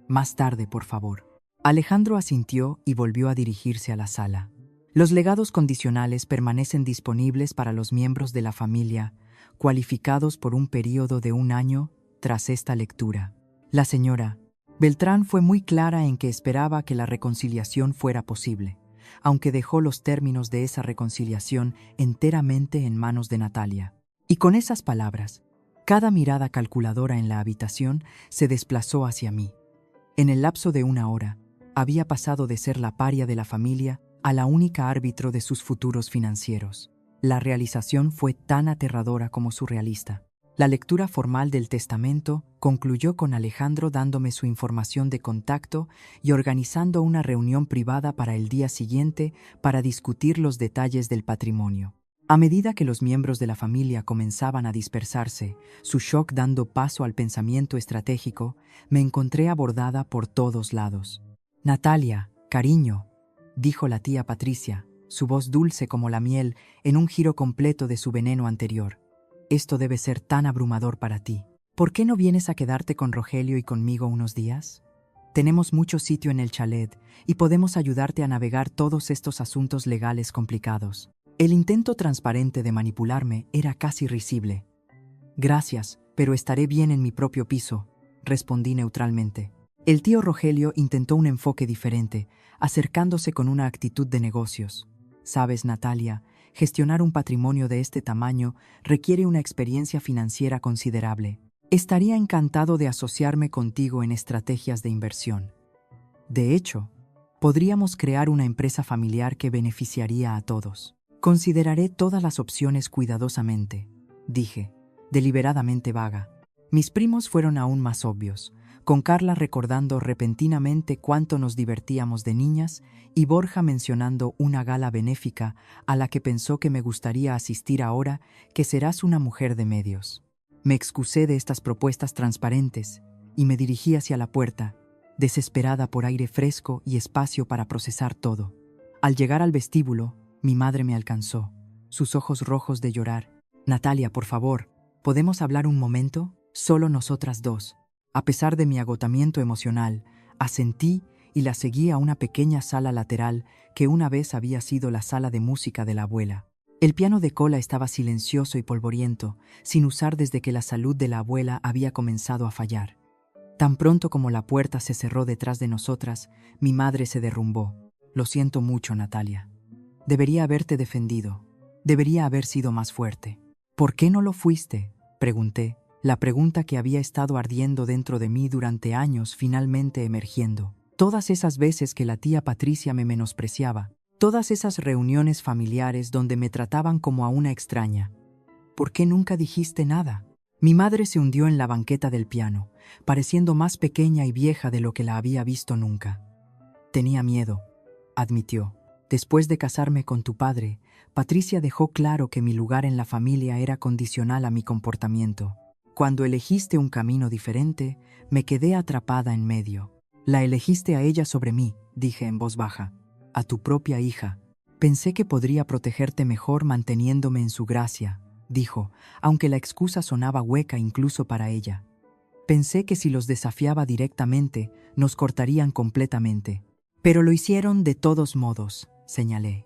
más tarde, por favor. Alejandro asintió y volvió a dirigirse a la sala. Los legados condicionales permanecen disponibles para los miembros de la familia, cualificados por un período de 1 año tras esta lectura. La señora Beltrán fue muy clara en que esperaba que la reconciliación fuera posible, aunque dejó los términos de esa reconciliación enteramente en manos de Natalia. Y con esas palabras, Cada mirada calculadora en la habitación se desplazó hacia mí. En el lapso de 1 hora, había pasado de ser la paria de la familia a la única árbitro de sus futuros financieros. La realización fue tan aterradora como surrealista. La lectura formal del testamento concluyó con Alejandro dándome su información de contacto y organizando una reunión privada para el día siguiente para discutir los detalles del patrimonio. A medida que los miembros de la familia comenzaban a dispersarse, su shock dando paso al pensamiento estratégico, me encontré abordada por todos lados. «Natalia, cariño», dijo la tía Patricia, su voz dulce como la miel en un giro completo de su veneno anterior. «Esto debe ser tan abrumador para ti. ¿Por qué no vienes a quedarte con Rogelio y conmigo unos días? Tenemos mucho sitio en el chalet y podemos ayudarte a navegar todos estos asuntos legales complicados». El intento transparente de manipularme era casi risible. «Gracias, pero estaré bien en mi propio piso», respondí neutralmente. El tío Rogelio intentó un enfoque diferente, acercándose con una actitud de negocios. «Sabes, Natalia, gestionar un patrimonio de este tamaño requiere una experiencia financiera considerable. Estaría encantado de asociarme contigo en estrategias de inversión. De hecho, podríamos crear una empresa familiar que beneficiaría a todos». «Consideraré todas las opciones cuidadosamente», dije, deliberadamente vaga. Mis primos fueron aún más obvios, con Carla recordando repentinamente cuánto nos divertíamos de niñas y Borja mencionando una gala benéfica a la que pensó que me gustaría asistir ahora que serás una mujer de medios. Me excusé de estas propuestas transparentes y me dirigí hacia la puerta, desesperada por aire fresco y espacio para procesar todo. Al llegar al vestíbulo, mi madre me alcanzó, sus ojos rojos de llorar. «Natalia, por favor, ¿podemos hablar un momento? Solo nosotras dos». A pesar de mi agotamiento emocional, asentí y la seguí a una pequeña sala lateral que una vez había sido la sala de música de la abuela. El piano de cola estaba silencioso y polvoriento, sin usar desde que la salud de la abuela había comenzado a fallar. Tan pronto como la puerta se cerró detrás de nosotras, mi madre se derrumbó. «Lo siento mucho, Natalia. Debería haberte defendido. Debería haber sido más fuerte». «¿Por qué no lo fuiste?», pregunté, la pregunta que había estado ardiendo dentro de mí durante años finalmente emergiendo. Todas esas veces que la tía Patricia me menospreciaba, todas esas reuniones familiares donde me trataban como a una extraña. ¿Por qué nunca dijiste nada? Mi madre se hundió en la banqueta del piano, pareciendo más pequeña y vieja de lo que la había visto nunca. «Tenía miedo», admitió. «Después de casarme con tu padre, Patricia dejó claro que mi lugar en la familia era condicional a mi comportamiento. Cuando elegiste un camino diferente, me quedé atrapada en medio. La elegiste a ella sobre mí», dije en voz baja. «A tu propia hija. Pensé que podría protegerte mejor manteniéndome en su gracia», dijo, aunque la excusa sonaba hueca incluso para ella. «Pensé que si los desafiaba directamente, nos cortarían completamente. Pero lo hicieron de todos modos», señalé.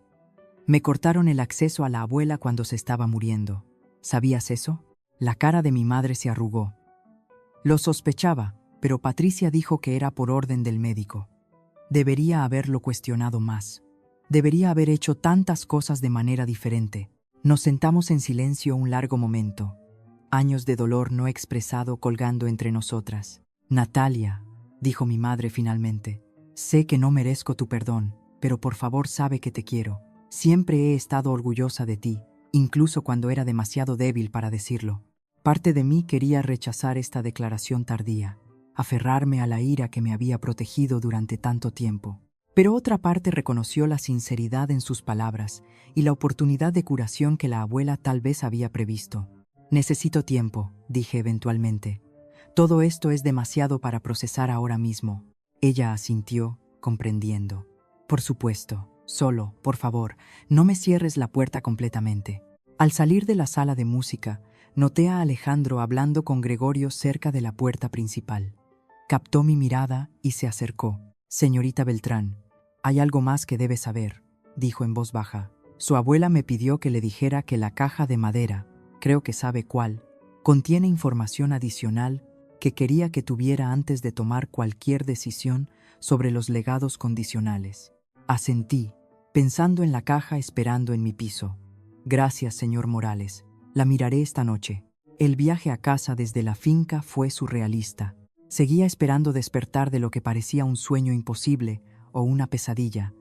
«Me cortaron el acceso a la abuela cuando se estaba muriendo. ¿Sabías eso?». La cara de mi madre se arrugó. «Lo sospechaba, pero Patricia dijo que era por orden del médico. Debería haberlo cuestionado más. Debería haber hecho tantas cosas de manera diferente». Nos sentamos en silencio un largo momento. Años de dolor no expresado colgando entre nosotras. «Natalia», dijo mi madre finalmente, «sé que no merezco tu perdón, pero por favor sabe que te quiero. Siempre he estado orgullosa de ti, incluso cuando era demasiado débil para decirlo». Parte de mí quería rechazar esta declaración tardía, aferrarme a la ira que me había protegido durante tanto tiempo. Pero otra parte reconoció la sinceridad en sus palabras y la oportunidad de curación que la abuela tal vez había previsto. «Necesito tiempo», dije eventualmente. «Todo esto es demasiado para procesar ahora mismo». Ella asintió, comprendiendo. «Por supuesto. Solo, por favor, no me cierres la puerta completamente». Al salir de la sala de música, noté a Alejandro hablando con Gregorio cerca de la puerta principal. Captó mi mirada y se acercó. «Señorita Beltrán, hay algo más que debe saber», dijo en voz baja. «Su abuela me pidió que le dijera que la caja de madera, creo que sabe cuál, contiene información adicional que quería que tuviera antes de tomar cualquier decisión sobre los legados condicionales». Asentí, pensando en la caja esperando en mi piso. «Gracias, señor Morales. La miraré esta noche». El viaje a casa desde la finca fue surrealista. Seguía esperando despertar de lo que parecía un sueño imposible o una pesadilla,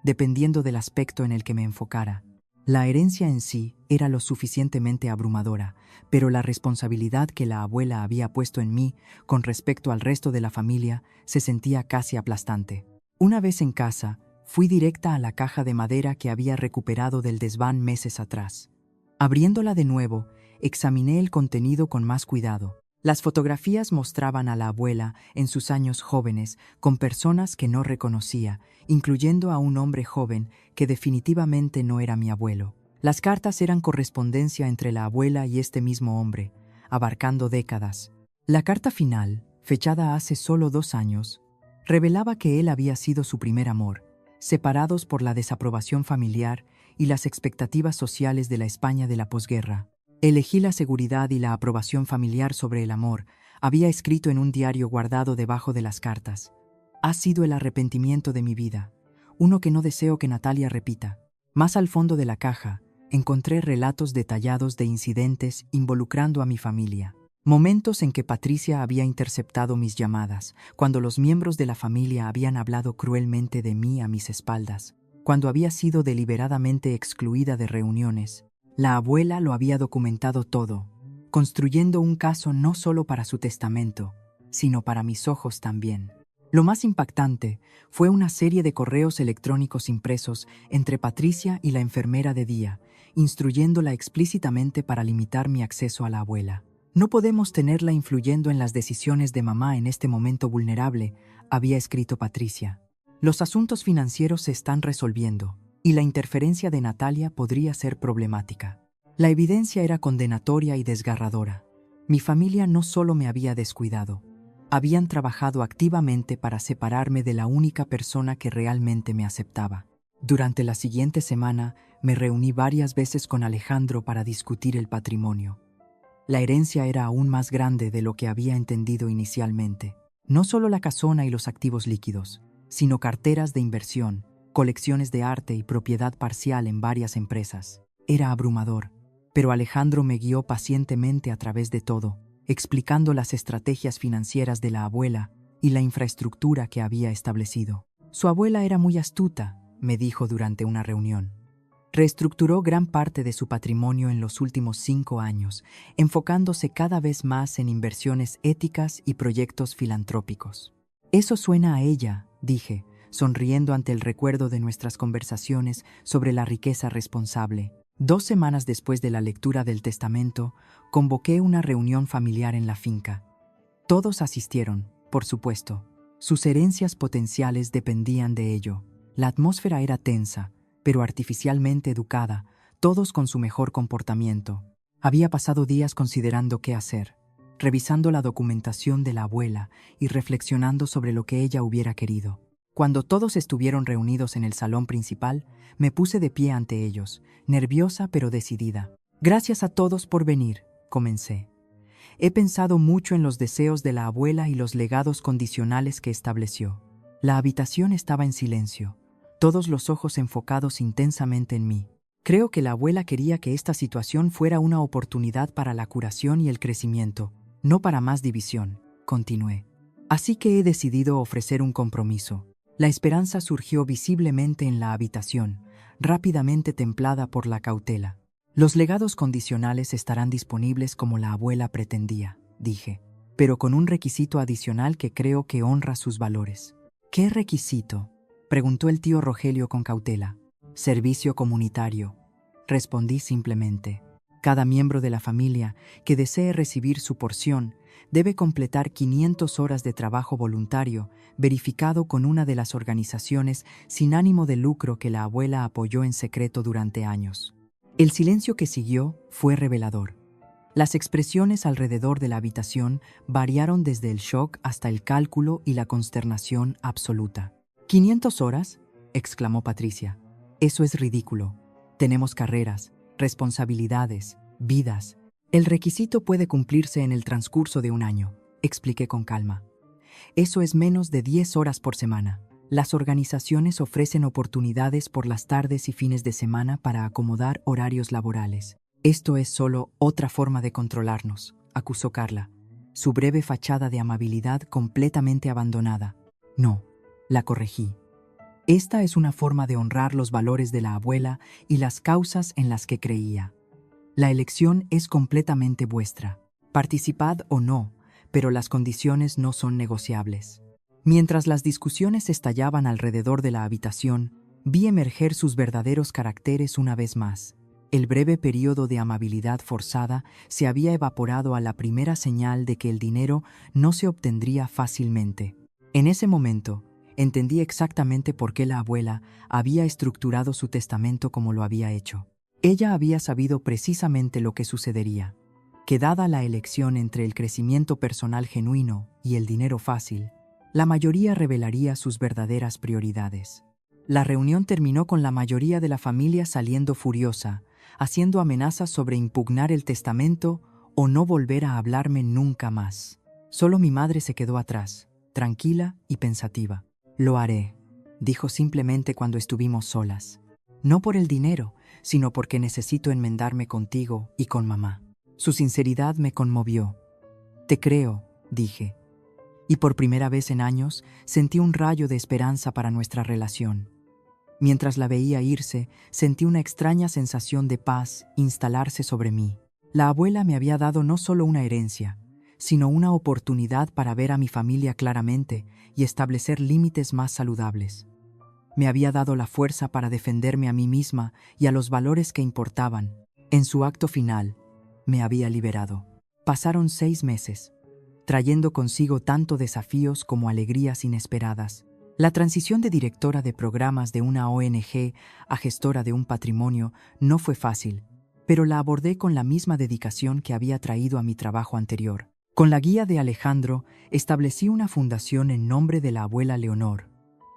dependiendo del aspecto en el que me enfocara. La herencia en sí era lo suficientemente abrumadora, pero la responsabilidad que la abuela había puesto en mí con respecto al resto de la familia se sentía casi aplastante. Una vez en casa, fui directa a la caja de madera que había recuperado del desván meses atrás. Abriéndola de nuevo, examiné el contenido con más cuidado. Las fotografías mostraban a la abuela en sus años jóvenes con personas que no reconocía, incluyendo a un hombre joven que definitivamente no era mi abuelo. Las cartas eran correspondencia entre la abuela y este mismo hombre, abarcando décadas. La carta final, fechada hace solo 2 años, revelaba que él había sido su primer amor, separados por la desaprobación familiar y las expectativas sociales de la España de la posguerra. Elegí la seguridad y la aprobación familiar sobre el amor, había escrito en un diario guardado debajo de las cartas. Ha sido el arrepentimiento de mi vida, uno que no deseo que Natalia repita. Más al fondo de la caja, encontré relatos detallados de incidentes involucrando a mi familia. Momentos en que Patricia había interceptado mis llamadas, cuando los miembros de la familia habían hablado cruelmente de mí a mis espaldas, cuando había sido deliberadamente excluida de reuniones. La abuela lo había documentado todo, construyendo un caso no solo para su testamento, sino para mis ojos también. Lo más impactante fue una serie de correos electrónicos impresos entre Patricia y la enfermera de día, instruyéndola explícitamente para limitar mi acceso a la abuela. No podemos tenerla influyendo en las decisiones de mamá en este momento vulnerable, había escrito Patricia. Los asuntos financieros se están resolviendo, y la interferencia de Natalia podría ser problemática. La evidencia era condenatoria y desgarradora. Mi familia no solo me había descuidado, habían trabajado activamente para separarme de la única persona que realmente me aceptaba. Durante la siguiente semana, me reuní varias veces con Alejandro para discutir el patrimonio. La herencia era aún más grande de lo que había entendido inicialmente. No solo la casona y los activos líquidos, sino carteras de inversión, colecciones de arte y propiedad parcial en varias empresas. Era abrumador, pero Alejandro me guió pacientemente a través de todo, explicando las estrategias financieras de la abuela y la infraestructura que había establecido. Su abuela era muy astuta, me dijo durante una reunión. Reestructuró gran parte de su patrimonio en los últimos 5 años, enfocándose cada vez más en inversiones éticas y proyectos filantrópicos. Eso suena a ella, dije, sonriendo ante el recuerdo de nuestras conversaciones sobre la riqueza responsable. 2 semanas después de la lectura del testamento, convoqué una reunión familiar en la finca. Todos asistieron, por supuesto. Sus herencias potenciales dependían de ello. La atmósfera era tensa, pero artificialmente educada, todos con su mejor comportamiento. Había pasado días considerando qué hacer, revisando la documentación de la abuela y reflexionando sobre lo que ella hubiera querido. Cuando todos estuvieron reunidos en el salón principal, me puse de pie ante ellos, nerviosa pero decidida. Gracias a todos por venir, comencé. He pensado mucho en los deseos de la abuela y los legados condicionales que estableció. La habitación estaba en silencio, todos los ojos enfocados intensamente en mí. Creo que la abuela quería que esta situación fuera una oportunidad para la curación y el crecimiento, no para más división, continué. Así que he decidido ofrecer un compromiso. La esperanza surgió visiblemente en la habitación, rápidamente templada por la cautela. Los legados condicionales estarán disponibles como la abuela pretendía, dije, pero con un requisito adicional que creo que honra sus valores. ¿Qué requisito?, preguntó el tío Rogelio con cautela. Servicio comunitario, respondí simplemente. Cada miembro de la familia que desee recibir su porción debe completar 500 horas de trabajo voluntario verificado con una de las organizaciones sin ánimo de lucro que la abuela apoyó en secreto durante años. El silencio que siguió fue revelador. Las expresiones alrededor de la habitación variaron desde el shock hasta el cálculo y la consternación absoluta. ¿500 horas?, exclamó Patricia. Eso es ridículo. Tenemos carreras, responsabilidades, vidas. El requisito puede cumplirse en el transcurso de un año, expliqué con calma. Eso es menos de 10 horas por semana. Las organizaciones ofrecen oportunidades por las tardes y fines de semana para acomodar horarios laborales. Esto es solo otra forma de controlarnos, acusó Carla, su breve fachada de amabilidad completamente abandonada. No, la corregí. Esta es una forma de honrar los valores de la abuela y las causas en las que creía. La elección es completamente vuestra. Participad o no, pero las condiciones no son negociables. Mientras las discusiones estallaban alrededor de la habitación, vi emerger sus verdaderos caracteres una vez más. El breve periodo de amabilidad forzada se había evaporado a la primera señal de que el dinero no se obtendría fácilmente. En ese momento, entendí exactamente por qué la abuela había estructurado su testamento como lo había hecho. Ella había sabido precisamente lo que sucedería, que dada la elección entre el crecimiento personal genuino y el dinero fácil, la mayoría revelaría sus verdaderas prioridades. La reunión terminó con la mayoría de la familia saliendo furiosa, haciendo amenazas sobre impugnar el testamento o no volver a hablarme nunca más. Solo mi madre se quedó atrás, tranquila y pensativa. Lo haré, dijo simplemente cuando estuvimos solas. No por el dinero, sino porque necesito enmendarme contigo y con mamá. Su sinceridad me conmovió. Te creo, dije. Y por primera vez en años sentí un rayo de esperanza para nuestra relación. Mientras la veía irse, sentí una extraña sensación de paz instalarse sobre mí. La abuela me había dado no solo una herencia, sino una oportunidad para ver a mi familia claramente y establecer límites más saludables. Me había dado la fuerza para defenderme a mí misma y a los valores que importaban. En su acto final, me había liberado. Pasaron 6 meses, trayendo consigo tanto desafíos como alegrías inesperadas. La transición de directora de programas de una ONG a gestora de un patrimonio no fue fácil, pero la abordé con la misma dedicación que había traído a mi trabajo anterior. Con la guía de Alejandro, establecí una fundación en nombre de la abuela Leonor,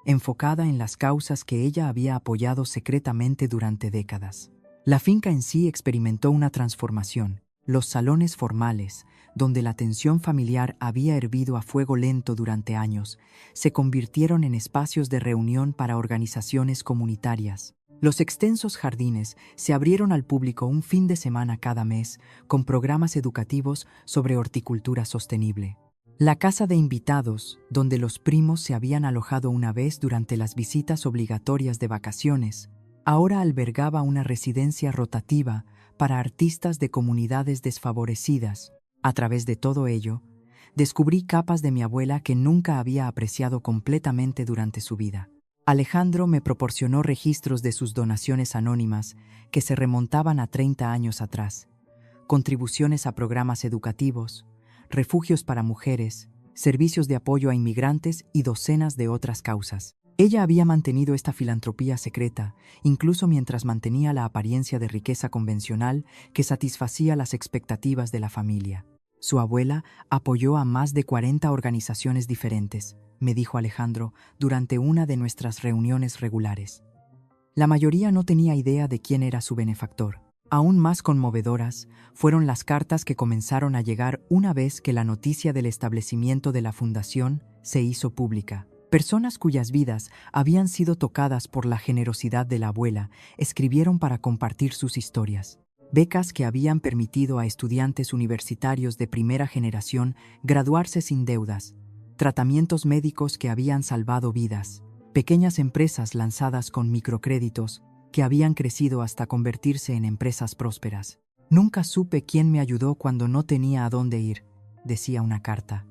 enfocada en las causas que ella había apoyado secretamente durante décadas. La finca en sí experimentó una transformación. Los salones formales, donde la tensión familiar había hervido a fuego lento durante años, se convirtieron en espacios de reunión para organizaciones comunitarias. Los extensos jardines se abrieron al público un fin de semana cada mes, con programas educativos sobre horticultura sostenible. La casa de invitados, donde los primos se habían alojado una vez durante las visitas obligatorias de vacaciones, ahora albergaba una residencia rotativa para artistas de comunidades desfavorecidas. A través de todo ello, descubrí capas de mi abuela que nunca había apreciado completamente durante su vida. Alejandro me proporcionó registros de sus donaciones anónimas que se remontaban a 30 años atrás, contribuciones a programas educativos, refugios para mujeres, servicios de apoyo a inmigrantes y docenas de otras causas. Ella había mantenido esta filantropía secreta, incluso mientras mantenía la apariencia de riqueza convencional que satisfacía las expectativas de la familia. Su abuela apoyó a más de 40 organizaciones diferentes, me dijo Alejandro durante una de nuestras reuniones regulares. La mayoría no tenía idea de quién era su benefactor. Aún más conmovedoras fueron las cartas que comenzaron a llegar una vez que la noticia del establecimiento de la fundación se hizo pública. Personas cuyas vidas habían sido tocadas por la generosidad de la abuela escribieron para compartir sus historias. Becas que habían permitido a estudiantes universitarios de primera generación graduarse sin deudas, tratamientos médicos que habían salvado vidas, pequeñas empresas lanzadas con microcréditos que habían crecido hasta convertirse en empresas prósperas. Nunca supe quién me ayudó cuando no tenía a dónde ir, decía una carta.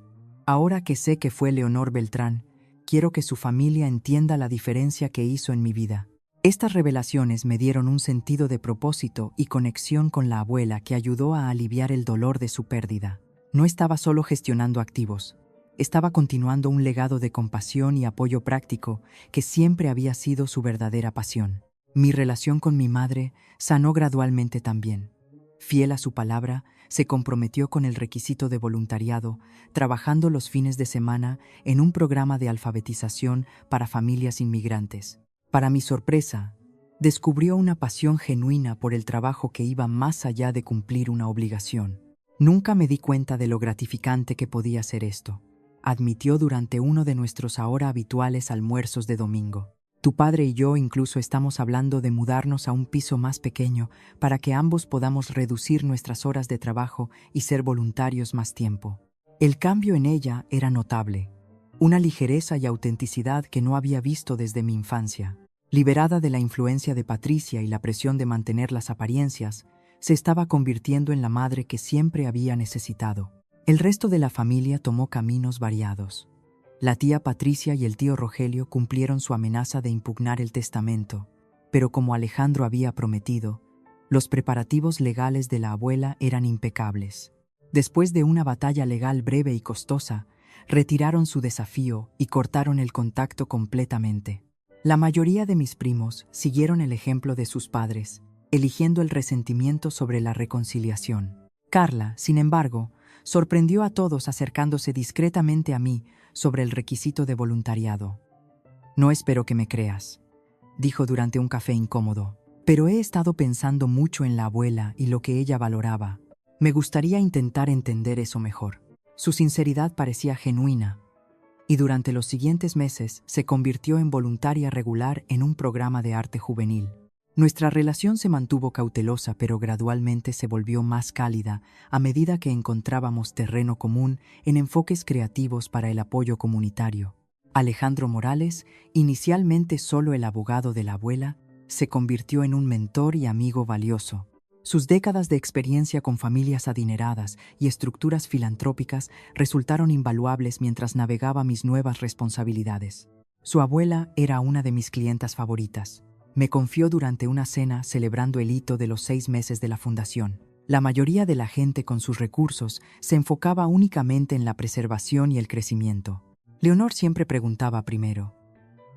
Ahora que sé que fue Leonor Beltrán, quiero que su familia entienda la diferencia que hizo en mi vida. Estas revelaciones me dieron un sentido de propósito y conexión con la abuela que ayudó a aliviar el dolor de su pérdida. No estaba solo gestionando activos, estaba continuando un legado de compasión y apoyo práctico que siempre había sido su verdadera pasión. Mi relación con mi madre sanó gradualmente también. Fiel a su palabra, se comprometió con el requisito de voluntariado, trabajando los fines de semana en un programa de alfabetización para familias inmigrantes. Para mi sorpresa, descubrió una pasión genuina por el trabajo que iba más allá de cumplir una obligación. Nunca me di cuenta de lo gratificante que podía ser esto, admitió durante uno de nuestros ahora habituales almuerzos de domingo. Tu padre y yo incluso estamos hablando de mudarnos a un piso más pequeño para que ambos podamos reducir nuestras horas de trabajo y ser voluntarios más tiempo. El cambio en ella era notable, una ligereza y autenticidad que no había visto desde mi infancia. Liberada de la influencia de Patricia y la presión de mantener las apariencias, se estaba convirtiendo en la madre que siempre había necesitado. El resto de la familia tomó caminos variados. La tía Patricia y el tío Rogelio cumplieron su amenaza de impugnar el testamento, pero como Alejandro había prometido, los preparativos legales de la abuela eran impecables. Después de una batalla legal breve y costosa, retiraron su desafío y cortaron el contacto completamente. La mayoría de mis primos siguieron el ejemplo de sus padres, eligiendo el resentimiento sobre la reconciliación. Carla, sin embargo, sorprendió a todos acercándose discretamente a mí sobre el requisito de voluntariado. No espero que me creas, dijo durante un café incómodo, pero he estado pensando mucho en la abuela y lo que ella valoraba. Me gustaría intentar entender eso mejor. Su sinceridad parecía genuina, y durante los siguientes meses se convirtió en voluntaria regular en un programa de arte juvenil. Nuestra relación se mantuvo cautelosa, pero gradualmente se volvió más cálida a medida que encontrábamos terreno común en enfoques creativos para el apoyo comunitario. Alejandro Morales, inicialmente solo el abogado de la abuela, se convirtió en un mentor y amigo valioso. Sus décadas de experiencia con familias adineradas y estructuras filantrópicas resultaron invaluables mientras navegaba mis nuevas responsabilidades. Su abuela era una de mis clientas favoritas. Me confió durante una cena celebrando el hito de los 6 meses de la fundación. La mayoría de la gente con sus recursos se enfocaba únicamente en la preservación y el crecimiento. Leonor siempre preguntaba primero,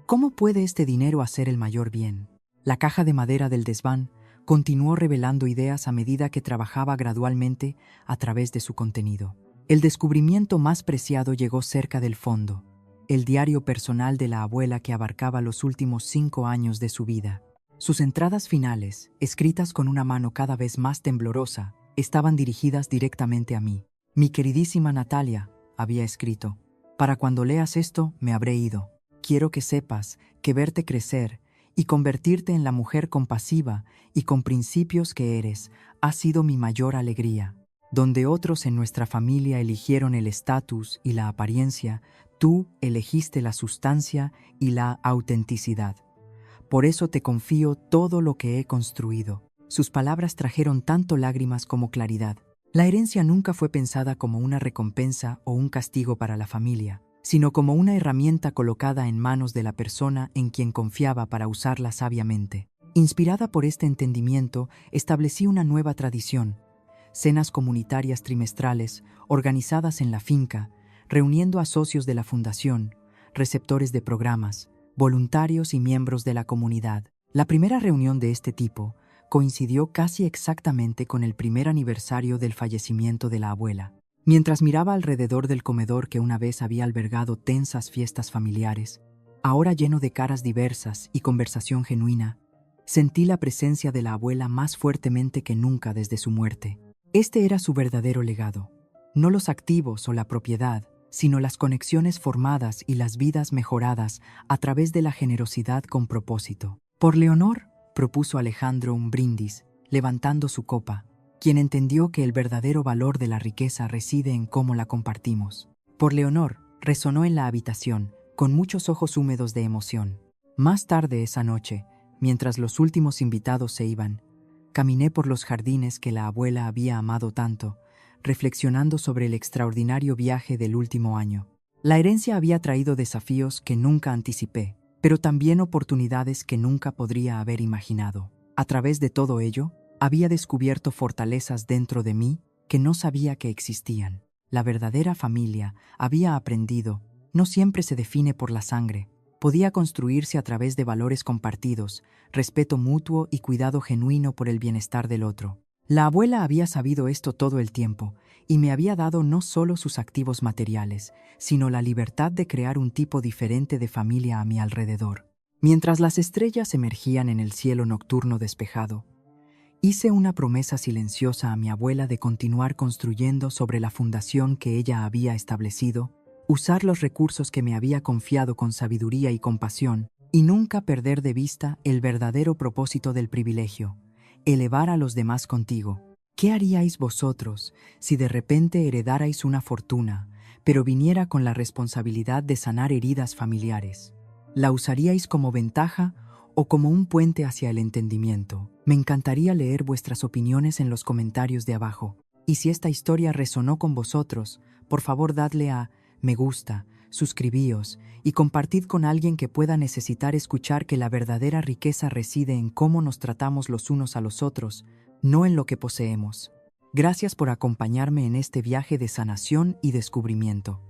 ¿cómo puede este dinero hacer el mayor bien? La caja de madera del desván continuó revelando ideas a medida que trabajaba gradualmente a través de su contenido. El descubrimiento más preciado llegó cerca del fondo, el diario personal de la abuela que abarcaba los últimos 5 años de su vida. Sus entradas finales, escritas con una mano cada vez más temblorosa, estaban dirigidas directamente a mí. Mi queridísima Natalia, había escrito, para cuando leas esto me habré ido. Quiero que sepas que verte crecer y convertirte en la mujer compasiva y con principios que eres ha sido mi mayor alegría. Donde otros en nuestra familia eligieron el estatus y la apariencia, tú elegiste la sustancia y la autenticidad. Por eso te confío todo lo que he construido. Sus palabras trajeron tanto lágrimas como claridad. La herencia nunca fue pensada como una recompensa o un castigo para la familia, sino como una herramienta colocada en manos de la persona en quien confiaba para usarla sabiamente. Inspirada por este entendimiento, establecí una nueva tradición: cenas comunitarias trimestrales organizadas en la finca, reuniendo a socios de la fundación, receptores de programas, voluntarios y miembros de la comunidad. La primera reunión de este tipo coincidió casi exactamente con el primer aniversario del fallecimiento de la abuela. Mientras miraba alrededor del comedor que una vez había albergado tensas fiestas familiares, ahora lleno de caras diversas y conversación genuina, sentí la presencia de la abuela más fuertemente que nunca desde su muerte. Este era su verdadero legado, no los activos o la propiedad, sino las conexiones formadas y las vidas mejoradas a través de la generosidad con propósito. Por Leonor, propuso Alejandro un brindis, levantando su copa, quien entendió que el verdadero valor de la riqueza reside en cómo la compartimos. Por Leonor, resonó en la habitación, con muchos ojos húmedos de emoción. Más tarde esa noche, mientras los últimos invitados se iban, caminé por los jardines que la abuela había amado tanto, reflexionando sobre el extraordinario viaje del último año. La herencia había traído desafíos que nunca anticipé, pero también oportunidades que nunca podría haber imaginado. A través de todo ello, había descubierto fortalezas dentro de mí que no sabía que existían. La verdadera familia, había aprendido, no siempre se define por la sangre. Podía construirse a través de valores compartidos, respeto mutuo y cuidado genuino por el bienestar del otro. La abuela había sabido esto todo el tiempo y me había dado no solo sus activos materiales, sino la libertad de crear un tipo diferente de familia a mi alrededor. Mientras las estrellas emergían en el cielo nocturno despejado, hice una promesa silenciosa a mi abuela de continuar construyendo sobre la fundación que ella había establecido, usar los recursos que me había confiado con sabiduría y compasión, Y nunca perder de vista el verdadero propósito del privilegio, elevar a los demás contigo. ¿Qué haríais vosotros si de repente heredarais una fortuna, pero viniera con la responsabilidad de sanar heridas familiares? ¿La usaríais como ventaja o como un puente hacia el entendimiento? Me encantaría leer vuestras opiniones en los comentarios de abajo. Y si esta historia resonó con vosotros, por favor dadle a me gusta, suscribíos y compartid con alguien que pueda necesitar escuchar que la verdadera riqueza reside en cómo nos tratamos los unos a los otros, no en lo que poseemos. Gracias por acompañarme en este viaje de sanación y descubrimiento.